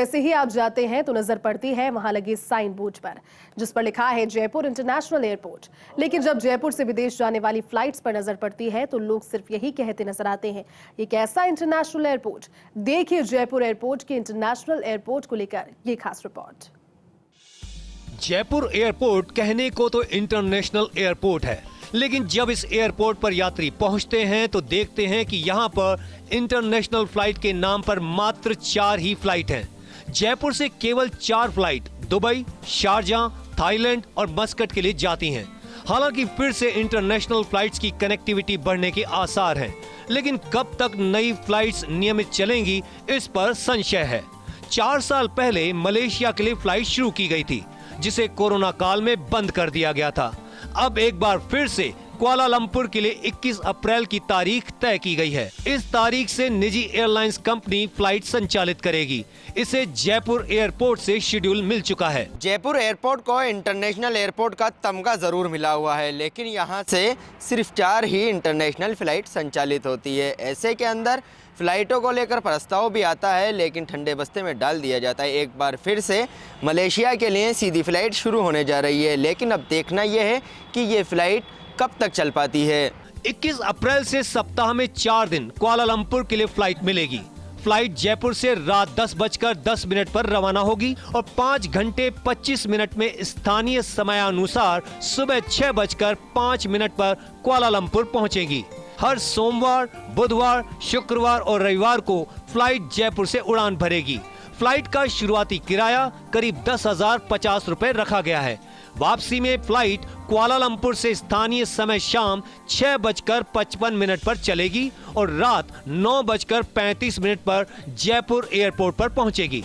जैसे ही आप जाते हैं तो नजर पड़ती है वहां लगे साइन बोर्ड पर, जिस पर लिखा है जयपुर इंटरनेशनल एयरपोर्ट। लेकिन जब जयपुर से विदेश जाने वाली फ्लाइट्स पर नजर पड़ती है तो लोग सिर्फ यही कहते नजर आते हैं, ये कैसा इंटरनेशनल एयरपोर्ट। देखिए जयपुर एयरपोर्ट के इंटरनेशनल एयरपोर्ट को लेकर ये खास रिपोर्ट। जयपुर एयरपोर्ट कहने को तो इंटरनेशनल एयरपोर्ट है, लेकिन जब इस एयरपोर्ट पर यात्री पहुंचते हैं तो देखते हैं कि यहां पर इंटरनेशनल फ्लाइट के नाम पर मात्र 4 ही फ्लाइट हैं। जयपुर से केवल 4 फ्लाइट दुबई, शारजाह, थाईलैंड और मस्कट के लिए जाती हैं। हालांकि फिर से इंटरनेशनल फ्लाइट्स की कनेक्टिविटी बढ़ने के आसार हैं, लेकिन कब तक नई फ्लाइट्स नियमित चलेंगी इस पर संशय है। 4 साल पहले मलेशिया के लिए फ्लाइट शुरू की गई थी, जिसे कोरोना काल में बंद कर दिया गया था। अब एक बार फिर से कुआलालंपुर के लिए 21 अप्रैल की तारीख तय की गई है। इस तारीख से निजी एयरलाइंस कंपनी फ्लाइट संचालित करेगी। इसे जयपुर एयरपोर्ट से शेड्यूल मिल चुका है। जयपुर एयरपोर्ट को इंटरनेशनल एयरपोर्ट का तमगा जरूर मिला हुआ है, लेकिन यहाँ से सिर्फ 4 ही इंटरनेशनल फ्लाइट संचालित होती है। ऐसे के अंदर फ्लाइटों को लेकर प्रस्ताव भी आता है, लेकिन ठंडे बस्ते में डाल दिया जाता है। एक बार फिर से मलेशिया के लिए सीधी फ्लाइट शुरू होने जा रही है, लेकिन अब देखना यह है कि ये फ्लाइट कब तक चल पाती है। 21 अप्रैल से सप्ताह में 4 दिन कुआलालंपुर के लिए फ्लाइट मिलेगी। फ्लाइट जयपुर से रात 10:10 पर रवाना होगी और 5 घंटे 25 मिनट में स्थानीय समयानुसार सुबह 6:05 पर कुआलालंपुर पहुंचेगी। हर सोमवार, बुधवार, शुक्रवार और रविवार को फ्लाइट जयपुर से उड़ान भरेगी। फ्लाइट का शुरुआती किराया करीब 10,050 रुपए रखा गया है। वापसी में फ्लाइट कुआलालंपुर से स्थानीय समय शाम 6:55 पर चलेगी और रात 9:35 पर जयपुर एयरपोर्ट पर पहुंचेगी।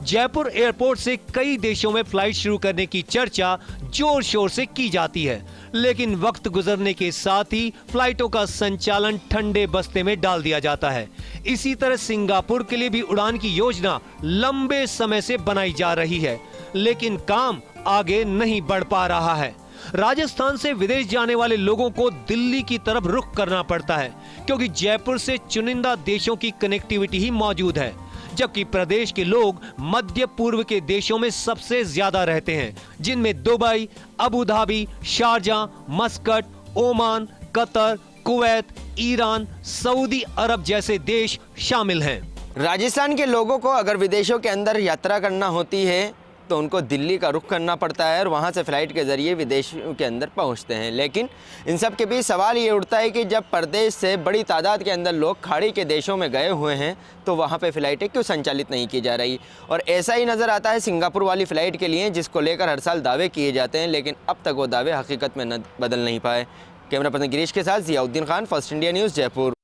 जयपुर एयरपोर्ट से कई देशों में फ्लाइट शुरू करने की चर्चा जोर शोर से की जाती है, लेकिन वक्त गुजरने के साथ ही फ्लाइटों का संचालन ठंडे बस्ते में डाल दिया जाता है। इसी तरह सिंगापुर के लिए भी उड़ान की योजना लंबे समय से बनाई जा रही है, लेकिन काम आगे नहीं बढ़ पा रहा है। राजस्थान से विदेश जाने वाले लोगों को दिल्ली की तरफ रुख करना पड़ता है, क्योंकि जयपुर से चुनिंदा देशों की कनेक्टिविटी ही मौजूद है, जबकि प्रदेश के लोग मध्य पूर्व के देशों में सबसे ज्यादा रहते हैं, जिनमें Dubai, Abu Dhabi, Sharjah, Muscat, Oman, Qatar, Kuwait, Iran, Saudi Arab जैसे देश शामिल हैं। राजस्थान के लोगों को अगर विदेशों के अंदर यात्रा करना होती है तो उनको दिल्ली का रुख करना पड़ता है और वहाँ से फ़्लाइट के ज़रिए विदेशों के अंदर पहुँचते हैं। लेकिन इन सब के बीच सवाल ये उठता है कि जब प्रदेश से बड़ी तादाद के अंदर लोग खाड़ी के देशों में गए हुए हैं तो वहाँ पे फ़्लाइटें क्यों संचालित नहीं की जा रही। और ऐसा ही नज़र आता है सिंगापुर वाली फ़्लाइट के लिए, जिसको लेकर हर साल दावे किए जाते हैं, लेकिन अब तक वो दावे हकीकत में बदल नहीं पाए। कैमरा पर्सन गिरीश के साथ Ziauddin Khan, first India news, Jaipur.